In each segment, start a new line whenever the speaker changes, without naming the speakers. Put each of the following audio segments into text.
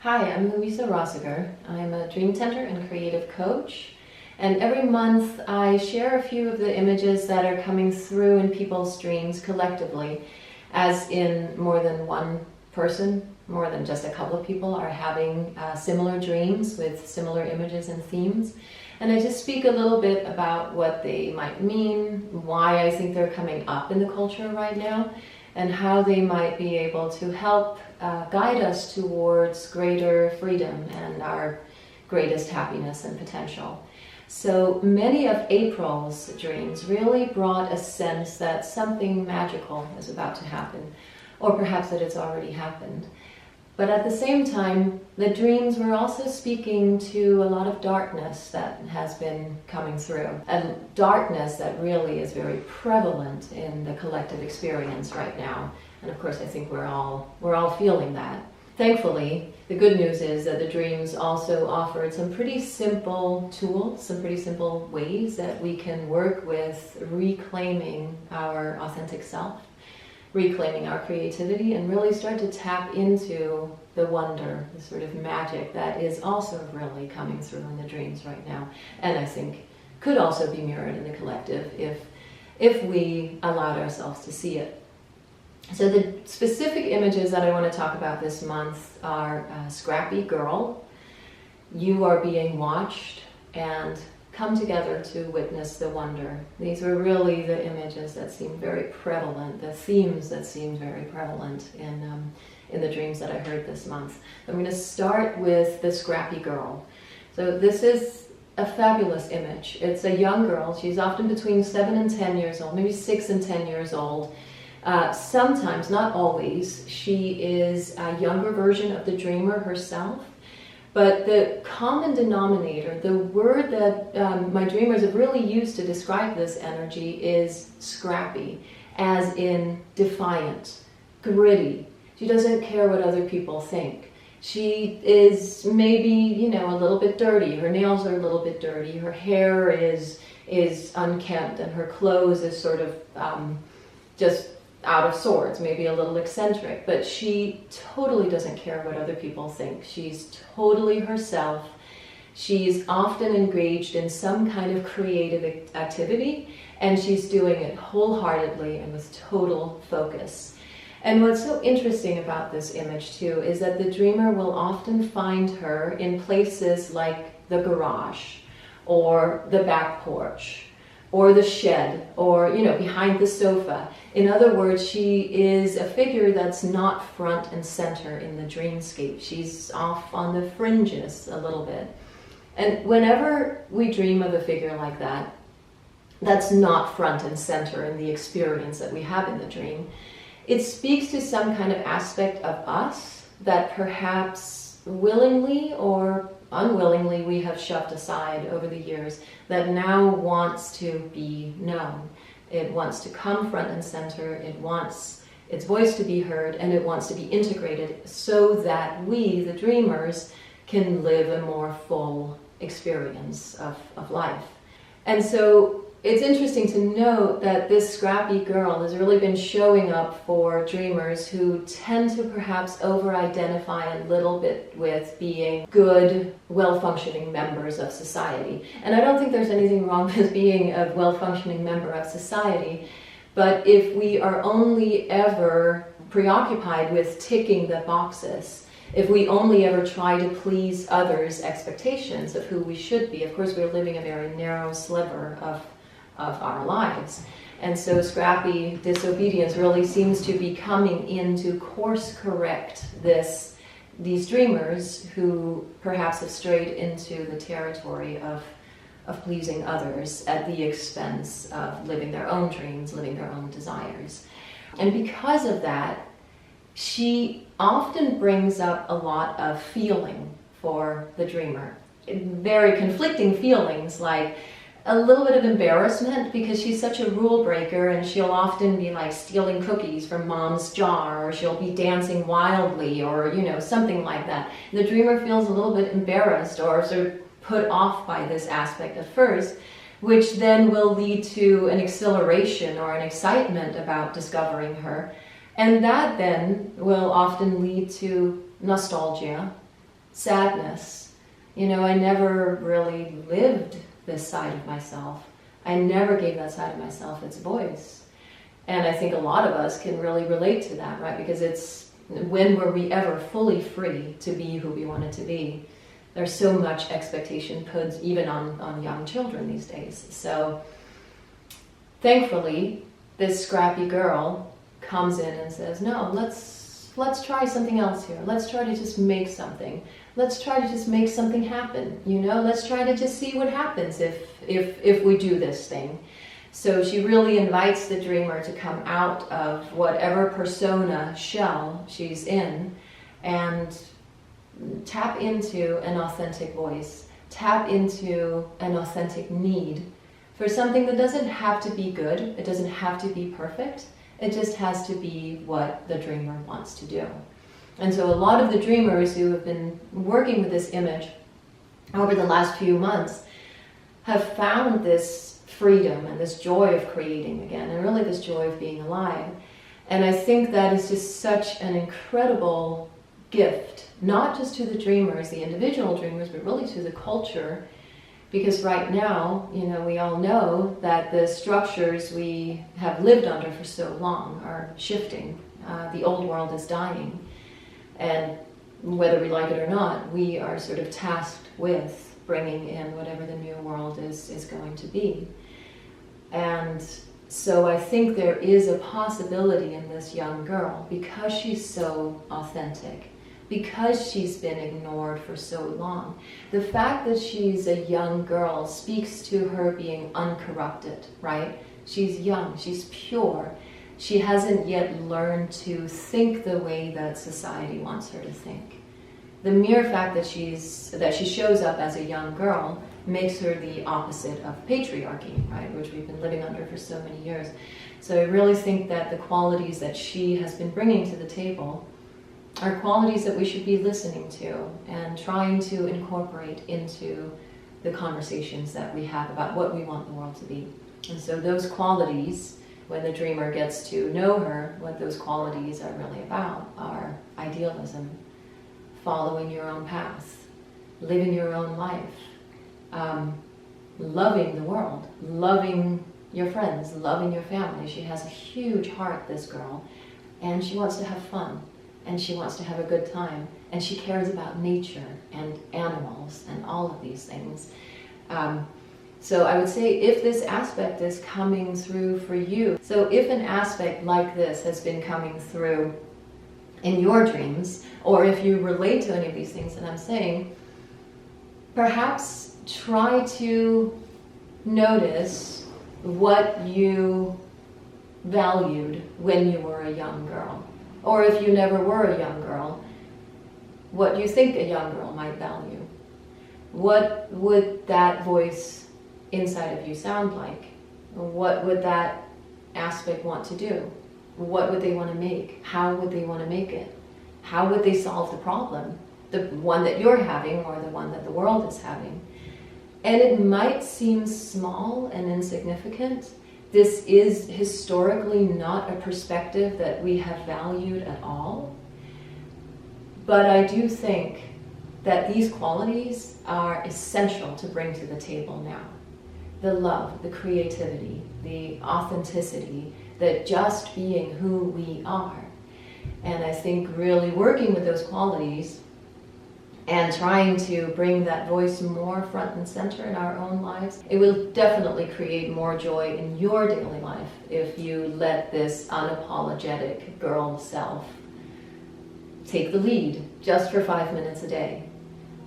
Hi, I'm Louisa Rossiger. I'm a dream tender and creative coach. And every month I share a few of the images that are coming through in people's dreams collectively, as in more than one person, more than just a couple of people are having similar dreams with similar images and themes. And I just speak a little bit about what they might mean, why I think they're coming up in the culture right now, and how they might be able to help guide us towards greater freedom and our greatest happiness and potential. So many of April's dreams really brought a sense that something magical is about to happen, or perhaps that it's already happened. But at the same time, the dreams were also speaking to a lot of darkness that has been coming through. And darkness that really is very prevalent in the collective experience right now. And of course, I think we're all feeling that. Thankfully, the good news is that the dreams also offered some pretty simple tools, some pretty simple ways that we can work with reclaiming our authentic self, reclaiming our creativity, and really start to tap into the wonder, the sort of magic that is also really coming through in the dreams right now. And I think could also be mirrored in the collective if we allowed ourselves to see it. So the specific images that I want to talk about this month are Scrappy Girl, You Are Being Watched, and Come Together to Witness the Wonder. These were really the images that seemed very prevalent, the themes that seemed very prevalent in the dreams that I heard this month. I'm going to start with the Scrappy Girl. So this is a fabulous image. It's a young girl. She's often between 7 and 10 years old, maybe 6 and 10 years old. Sometimes, not always, she is a younger version of the dreamer herself. But the common denominator, the word that my dreamers have really used to describe this energy is scrappy, as in defiant, gritty. She doesn't care what other people think. She is maybe, a little bit dirty. Her nails are a little bit dirty. Her hair is unkempt, and her clothes is sort of just out of sorts, maybe a little eccentric, but she totally doesn't care what other people think. She's totally herself. She's often engaged in some kind of creative activity, and she's doing it wholeheartedly and with total focus. And what's so interesting about this image too is that the dreamer will often find her in places like the garage or the back porch or the shed, or behind the sofa. In other words, she is a figure that's not front and center in the dreamscape. She's off on the fringes a little bit. And whenever we dream of a figure like that, that's not front and center in the experience that we have in the dream. It speaks to some kind of aspect of us that perhaps willingly or unwillingly we have shoved aside over the years, that now wants to be known. It wants to come front and center, it wants its voice to be heard, and it wants to be integrated so that we, the dreamers, can live a more full experience of life. And so it's interesting to note that this scrappy girl has really been showing up for dreamers who tend to perhaps over-identify a little bit with being good, well-functioning members of society. And I don't think there's anything wrong with being a well-functioning member of society, but if we are only ever preoccupied with ticking the boxes, if we only ever try to please others' expectations of who we should be, of course we're living a very narrow sliver of our lives. And so scrappy disobedience really seems to be coming in to course correct these dreamers who perhaps have strayed into the territory of pleasing others at the expense of living their own dreams, living their own desires. And because of that, she often brings up a lot of feeling for the dreamer. Very conflicting feelings, like a little bit of embarrassment because she's such a rule breaker, and she'll often be like stealing cookies from mom's jar, or she'll be dancing wildly, or something like that. The dreamer feels a little bit embarrassed or sort of put off by this aspect at first, which then will lead to an exhilaration or an excitement about discovering her. And that then will often lead to nostalgia, sadness. You know, I never really lived this side of myself. I never gave that side of myself its voice. And I think a lot of us can really relate to that, right? Because it's, when were we ever fully free to be who we wanted to be? There's so much expectation put even on young children these days. So thankfully, this scrappy girl comes in and says, no, let's try something else here. Let's try to just make something. Let's try to just make something happen. You know, let's try to just see what happens if we do this thing. So she really invites the dreamer to come out of whatever persona shell she's in and tap into an authentic voice, tap into an authentic need for something that doesn't have to be good, it doesn't have to be perfect, it just has to be what the dreamer wants to do. And so a lot of the dreamers who have been working with this image over the last few months have found this freedom and this joy of creating again, and really this joy of being alive. And I think that is just such an incredible gift, not just to the dreamers, the individual dreamers, but really to the culture. Because right now, you know, we all know that the structures we have lived under for so long are shifting. The old world is dying. And whether we like it or not, we are sort of tasked with bringing in whatever the new world is going to be. And so I think there is a possibility in this young girl, because she's so authentic, because she's been ignored for so long. The fact that she's a young girl speaks to her being uncorrupted, right? She's young, she's pure. She hasn't yet learned to think the way that society wants her to think. The mere fact that she shows up as a young girl makes her the opposite of patriarchy, right? Which we've been living under for so many years. So I really think that the qualities that she has been bringing to the table are qualities that we should be listening to and trying to incorporate into the conversations that we have about what we want the world to be. And so those qualities, when the dreamer gets to know her, what those qualities are really about are idealism, following your own path, living your own life, loving the world, loving your friends, loving your family. She has a huge heart, this girl, and she wants to have fun. And she wants to have a good time, and she cares about nature and animals and all of these things. So I would say if this aspect is coming through for you, so if an aspect like this has been coming through in your dreams, or if you relate to any of these things that I'm saying, perhaps try to notice what you valued when you were a young girl. Or if you never were a young girl, what you think a young girl might value. What would that voice inside of you sound like? What would that aspect want to do? What would they want to make? How would they want to make it? How would they solve the problem? The one that you're having or the one that the world is having. And it might seem small and insignificant. This is historically not a perspective that we have valued at all. But I do think that these qualities are essential to bring to the table now. The love, the creativity, the authenticity, the just being who we are. And I think really working with those qualities and trying to bring that voice more front and center in our own lives, it will definitely create more joy in your daily life if you let this unapologetic girl self take the lead just for 5 minutes a day.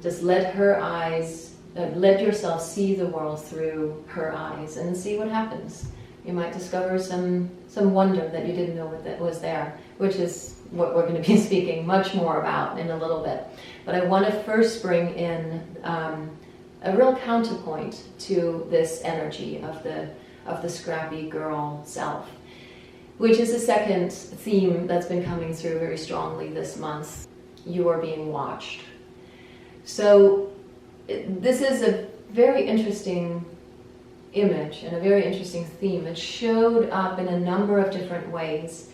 Just let her eyes, let yourself see the world through her eyes and see what happens. You might discover some wonder that you didn't know that was there, which is what we're going to be speaking much more about in a little bit. But I want to first bring in a real counterpoint to this energy of the scrappy girl self, which is the second theme that's been coming through very strongly this month. You are being watched. So this is a very interesting image and a very interesting theme. It showed up in a number of different ways.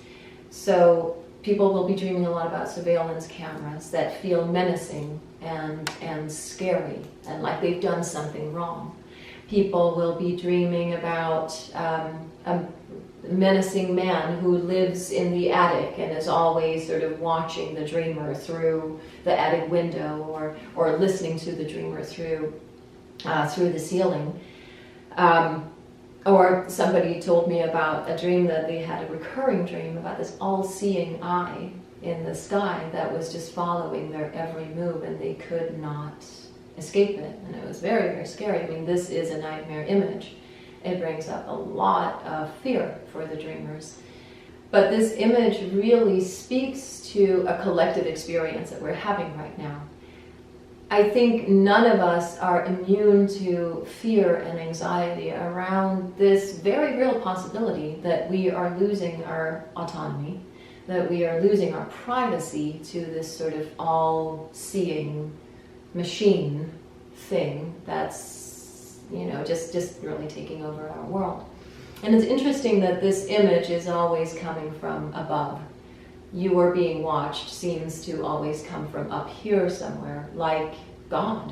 So people will be dreaming a lot about surveillance cameras that feel menacing and scary and like they've done something wrong. People will be dreaming about a menacing man who lives in the attic and is always sort of watching the dreamer through the attic window, or listening to the dreamer through the ceiling. Or somebody told me about a dream that they had, a recurring dream about this all-seeing eye in the sky that was just following their every move, and they could not escape it. And it was very, very scary. I mean, this is a nightmare image. It brings up a lot of fear for the dreamers. But this image really speaks to a collective experience that we're having right now. I think none of us are immune to fear and anxiety around this very real possibility that we are losing our autonomy, that we are losing our privacy to this sort of all-seeing machine thing that's, just really taking over our world. And it's interesting that this image is always coming from above. You are being watched seems to always come from up here somewhere, like God,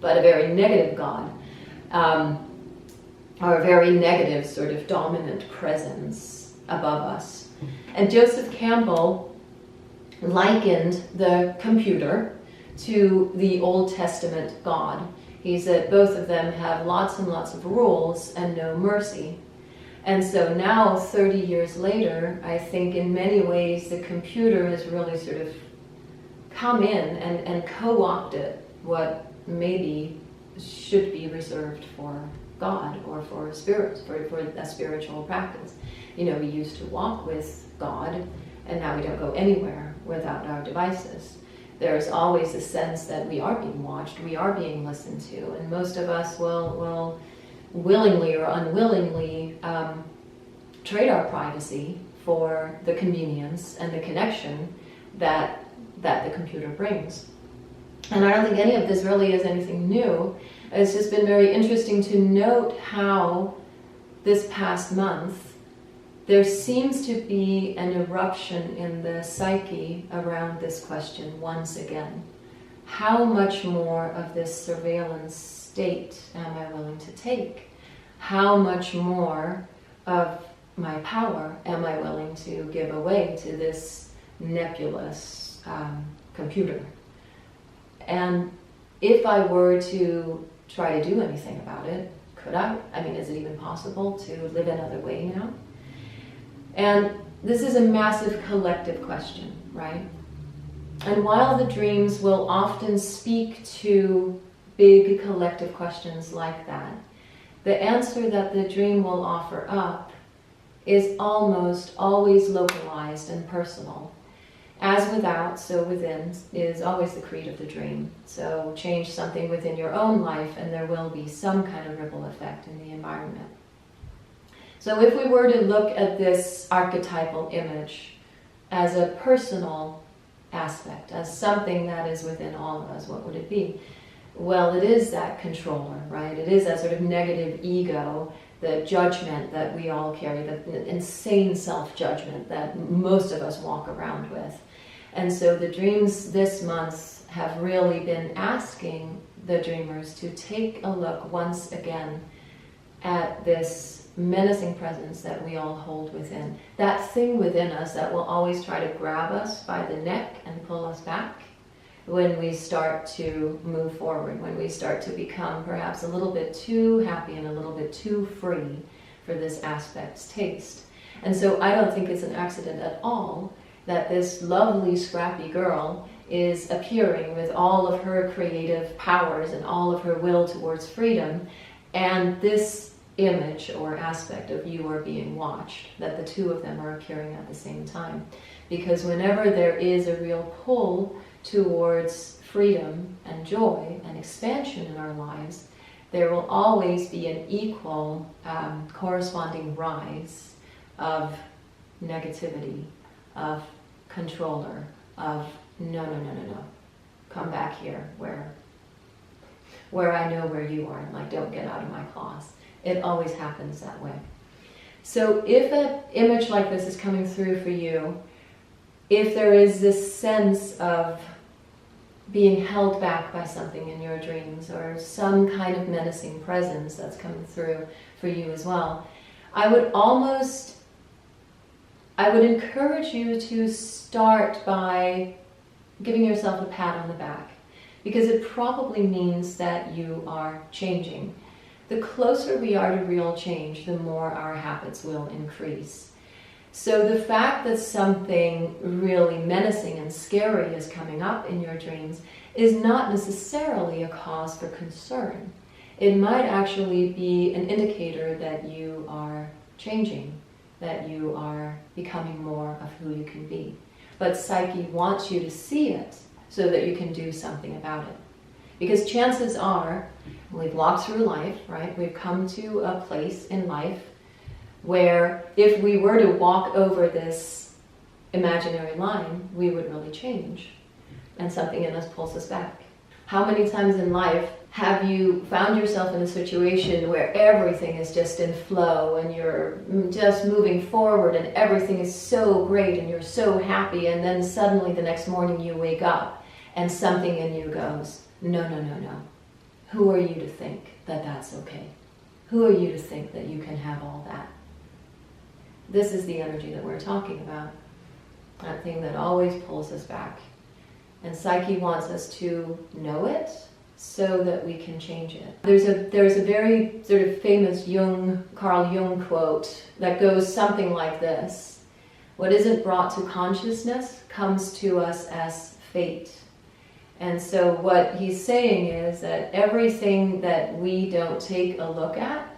but a very negative God, or a very negative sort of dominant presence above us. And Joseph Campbell likened the computer to the Old Testament God. He said both of them have lots and lots of rules and no mercy. And so now, 30 years later, I think in many ways the computer has really sort of come in and co-opted what maybe should be reserved for God or for spirits, for a spiritual practice. We used to walk with God, and now we don't go anywhere without our devices. There's always a sense that we are being watched, we are being listened to, and most of us will willingly or unwillingly trade our privacy for the convenience and the connection that the computer brings. And I don't think any of this really is anything new. It's just been very interesting to note how this past month there seems to be an eruption in the psyche around this question once again. How much more of this surveillance state am I willing to take? How much more of my power am I willing to give away to this nebulous computer? And if I were to try to do anything about it, could I? I mean, is it even possible to live another way now? And this is a massive collective question, right? And while the dreams will often speak to big collective questions like that, the answer that the dream will offer up is almost always localized and personal. As without, so within is always the creed of the dream. So change something within your own life and there will be some kind of ripple effect in the environment. So if we were to look at this archetypal image as a personal aspect, as something that is within all of us, what would it be? Well, it is that controller, right? It is that sort of negative ego, the judgment that we all carry, the insane self-judgment that most of us walk around with. And so the dreams this month have really been asking the dreamers to take a look once again at this menacing presence that we all hold within. That thing within us that will always try to grab us by the neck and pull us back when we start to move forward, when we start to become perhaps a little bit too happy and a little bit too free for this aspect's taste. And so I don't think it's an accident at all that this lovely, scrappy girl is appearing with all of her creative powers and all of her will towards freedom, and this image or aspect of you are being watched, that the two of them are appearing at the same time. Because whenever there is a real pull towards freedom and joy and expansion in our lives, there will always be an equal corresponding rise of negativity, of controller, of no, come back here where I know where you are, like don't get out of my claws. It always happens that way. So if an image like this is coming through for you, if there is this sense of being held back by something in your dreams or some kind of menacing presence that's coming through for you as well, I would encourage you to start by giving yourself a pat on the back, because it probably means that you are changing. The closer we are to real change, the more our habits will increase. So the fact that something really menacing and scary is coming up in your dreams is not necessarily a cause for concern. It might actually be an indicator that you are changing, that you are becoming more of who you can be. But Psyche wants you to see it so that you can do something about it. Because chances are, we've walked through life, right? We've come to a place in life where if we were to walk over this imaginary line, we would really change. And something in us pulls us back. How many times in life have you found yourself in a situation where everything is just in flow and you're just moving forward and everything is so great and you're so happy, and then suddenly the next morning you wake up and something in you goes, no, no, no, no. Who are you to think that that's okay? Who are you to think that you can have all that? This is the energy that we're talking about. That thing that always pulls us back. And Psyche wants us to know it so that we can change it. There's a very sort of famous Carl Jung quote that goes something like this: what isn't brought to consciousness comes to us as fate. And so what he's saying is that everything that we don't take a look at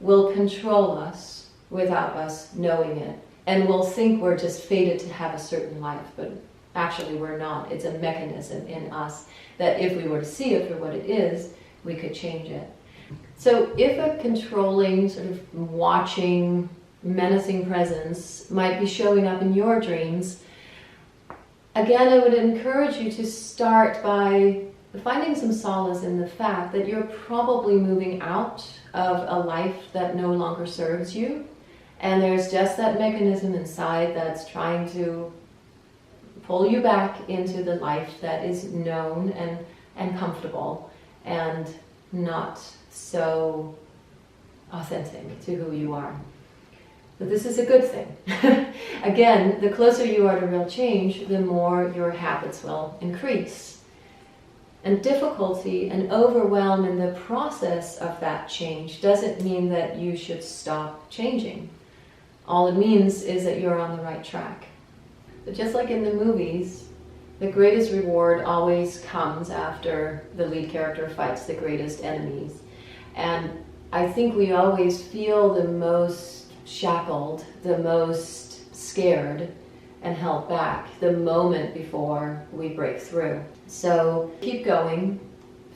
will control us without us knowing it. And we'll think we're just fated to have a certain life, but actually we're not. It's a mechanism in us that if we were to see it for what it is, we could change it. So if a controlling, sort of watching, menacing presence might be showing up in your dreams, again, I would encourage you to start by finding some solace in the fact that you're probably moving out of a life that no longer serves you. And there's just that mechanism inside that's trying to pull you back into the life that is known and comfortable and not so authentic to who you are. But this is a good thing. Again, the closer you are to real change, the more your habits will increase. And difficulty and overwhelm in the process of that change doesn't mean that you should stop changing. All it means is that you're on the right track. But just like in the movies, the greatest reward always comes after the lead character fights the greatest enemies. And I think we always feel the most shackled, the most scared and held back the moment before we break through. So keep going,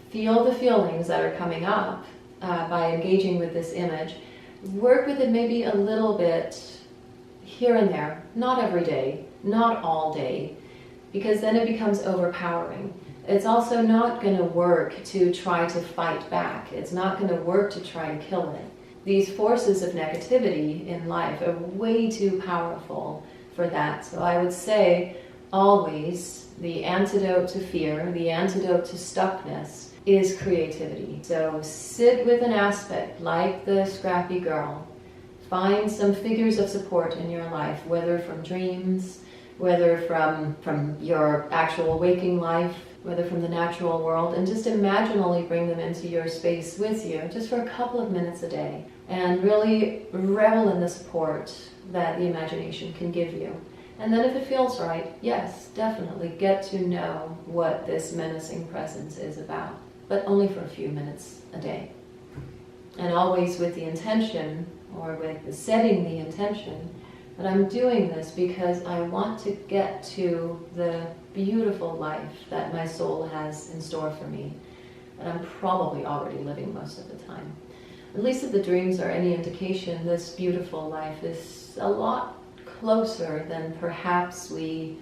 feel the feelings that are coming up by engaging with this image. Work with it maybe a little bit here and there, not every day, not all day, because then it becomes overpowering. It's also not going to work to try to fight back. It's not going to work to try to kill it. These forces of negativity in life are way too powerful for that. So I would say always the antidote to fear, the antidote to stuckness is creativity. So sit with an aspect like the scrappy girl. Find some figures of support in your life, whether from dreams, whether from your actual waking life, whether from the natural world, and just imaginally bring them into your space with you just for a couple of minutes a day. And really revel in the support that the imagination can give you. And then if it feels right, yes, definitely get to know what this menacing presence is about, but only for a few minutes a day. And always with the intention, or with setting the intention, that I'm doing this because I want to get to the beautiful life that my soul has in store for me, that I'm probably already living most of the time. At least if the dreams are any indication, this beautiful life is a lot closer than perhaps we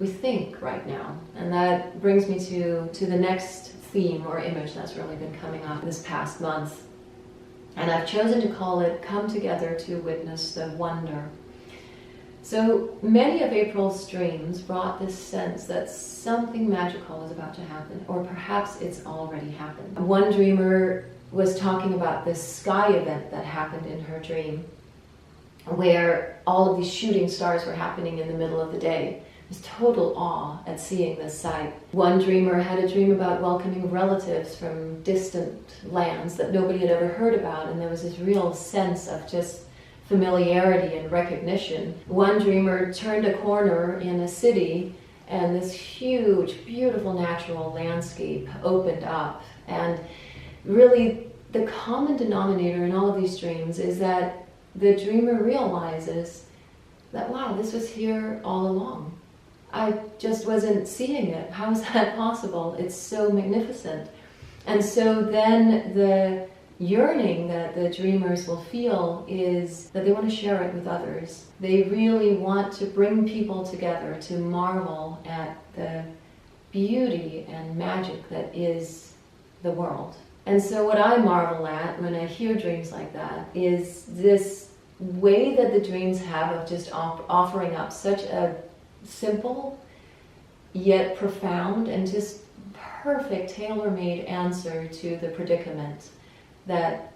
think right now. And that brings me to the next theme or image that's really been coming up this past month. And I've chosen to call it Come Together to Witness the Wonder. So many of April's dreams brought this sense that something magical is about to happen, or perhaps it's already happened. One dreamer was talking about this sky event that happened in her dream, where all of these shooting stars were happening in the middle of the day. There's total awe at seeing this sight. One dreamer had a dream about welcoming relatives from distant lands that nobody had ever heard about, and there was this real sense of just familiarity and recognition. One dreamer turned a corner in a city, and this huge, beautiful natural landscape opened up. And really, the common denominator in all of these dreams is that the dreamer realizes that, wow, this was here all along. I just wasn't seeing it. How is that possible? It's so magnificent. And so then the yearning that the dreamers will feel is that they want to share it with others. They really want to bring people together to marvel at the beauty and magic that is the world. And so what I marvel at when I hear dreams like that is this way that the dreams have of just offering up such a simple yet profound and just perfect tailor-made answer to the predicament that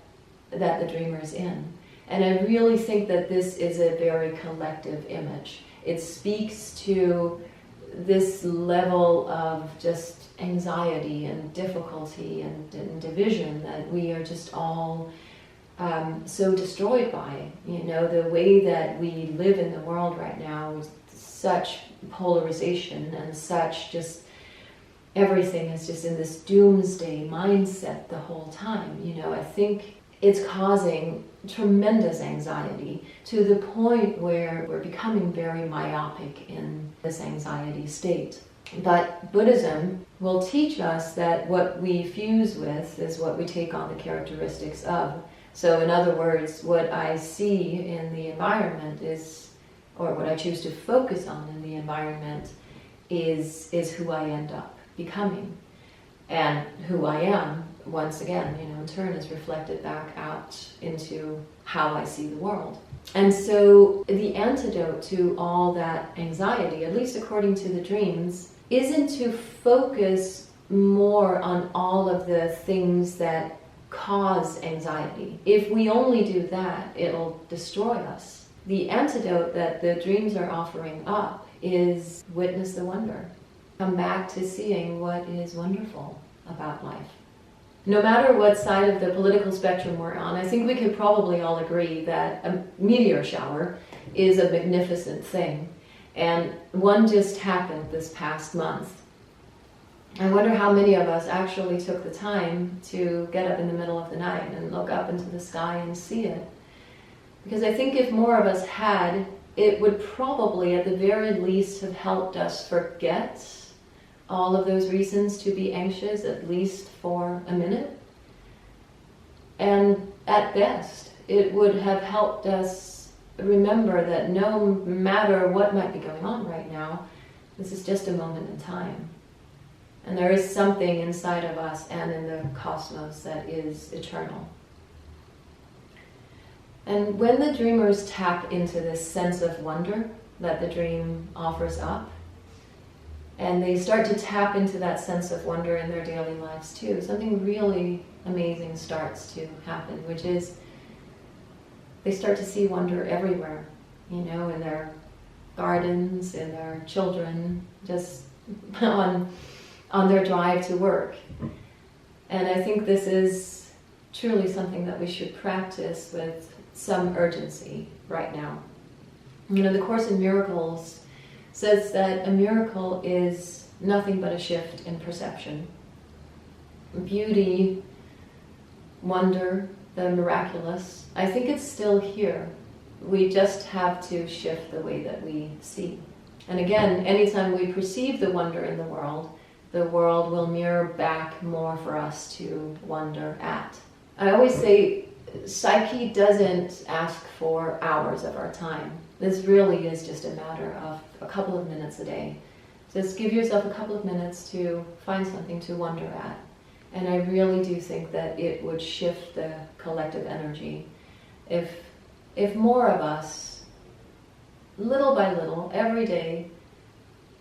the dreamer is in. And I really think that this is a very collective image. It speaks to this level of just anxiety and difficulty and division that we are just all so destroyed by. You know, the way that we live in the world right now is such polarization and such just everything is just in this doomsday mindset the whole time. You know, I think it's causing tremendous anxiety to the point where we're becoming very myopic in this anxiety state. But Buddhism will teach us that what we fuse with is what we take on the characteristics of. So in other words, what I see in the environment is, or what I choose to focus on in the environment is who I end up becoming. And who I am, once again, you know, in turn is reflected back out into how I see the world. And so the antidote to all that anxiety, at least according to the dreams, isn't to focus more on all of the things that cause anxiety. If we only do that, it'll destroy us. The antidote that the dreams are offering up is witness the wonder. Come back to seeing what is wonderful about life. No matter what side of the political spectrum we're on, I think we could probably all agree that a meteor shower is a magnificent thing. And one just happened this past month. I wonder how many of us actually took the time to get up in the middle of the night and look up into the sky and see it. Because I think if more of us had, it would probably at the very least have helped us forget all of those reasons to be anxious, at least for a minute. And at best, it would have helped us remember that no matter what might be going on right now, this is just a moment in time. And there is something inside of us and in the cosmos that is eternal. And when the dreamers tap into this sense of wonder that the dream offers up, and they start to tap into that sense of wonder in their daily lives too, something really amazing starts to happen, which is they start to see wonder everywhere, you know, in their gardens, in their children, just on their drive to work. And I think this is truly something that we should practice with some urgency right now. You know, the Course in Miracles says that a miracle is nothing but a shift in perception. Beauty, wonder, the miraculous, I think it's still here. We just have to shift the way that we see. And again, anytime we perceive the wonder in the world will mirror back more for us to wonder at. I always say, Psyche doesn't ask for hours of our time. This really is just a matter of a couple of minutes a day. Just give yourself a couple of minutes to find something to wonder at. And I really do think that it would shift the collective energy if more of us little by little, every day,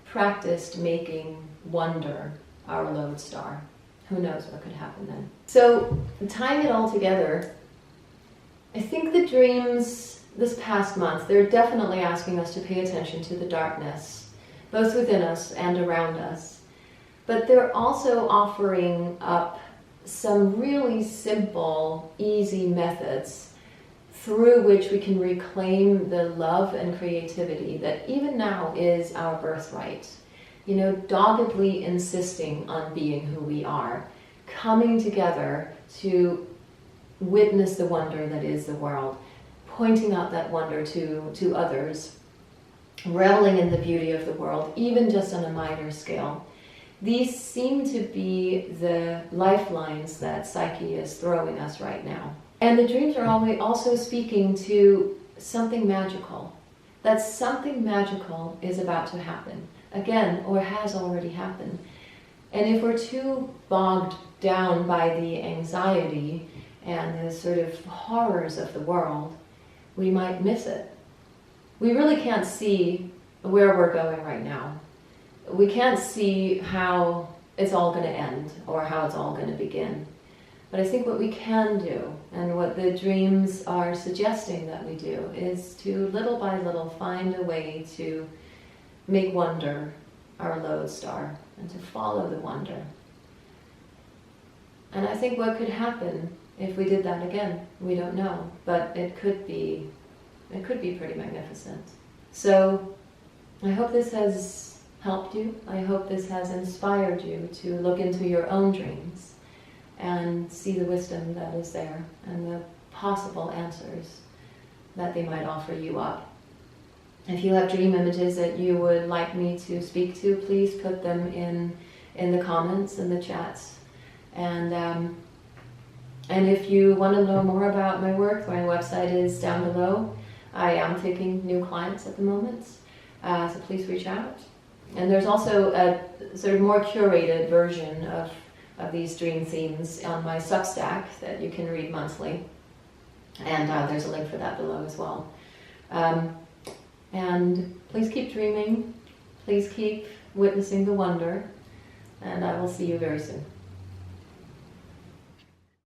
practiced making wonder our lodestar. Who knows what could happen then? So, tying it all together, I think the dreams this past month, they're definitely asking us to pay attention to the darkness, both within us and around us. But they're also offering up some really simple, easy methods through which we can reclaim the love and creativity that even now is our birthright. You know, doggedly insisting on being who we are, coming together to witness the wonder that is the world, pointing out that wonder to others, reveling in the beauty of the world, even just on a minor scale. These seem to be the lifelines that Psyche is throwing us right now. And the dreams are also speaking to something magical. That something magical is about to happen. Again, or has already happened. And if we're too bogged down by the anxiety and the sort of horrors of the world, we might miss it. We really can't see where we're going right now. We can't see how it's all going to end or how it's all going to begin. But I think what we can do, and what the dreams are suggesting that we do, is to little by little find a way to make wonder our lodestar and to follow the wonder. And I think what could happen if we did that again, we don't know, but it could be pretty magnificent. So I hope this has helped you. I hope this has inspired you to look into your own dreams and see the wisdom that is there and the possible answers that they might offer you up. If you have dream images that you would like me to speak to, please put them in the comments, in the chats. And if you want to know more about my work, my website is down below. I am taking new clients at the moment, so please reach out. And there's also a sort of more curated version of these dream themes on my Substack that you can read monthly. And there's a link for that below as well. And please keep dreaming. Please keep witnessing the wonder. And I will see you very soon.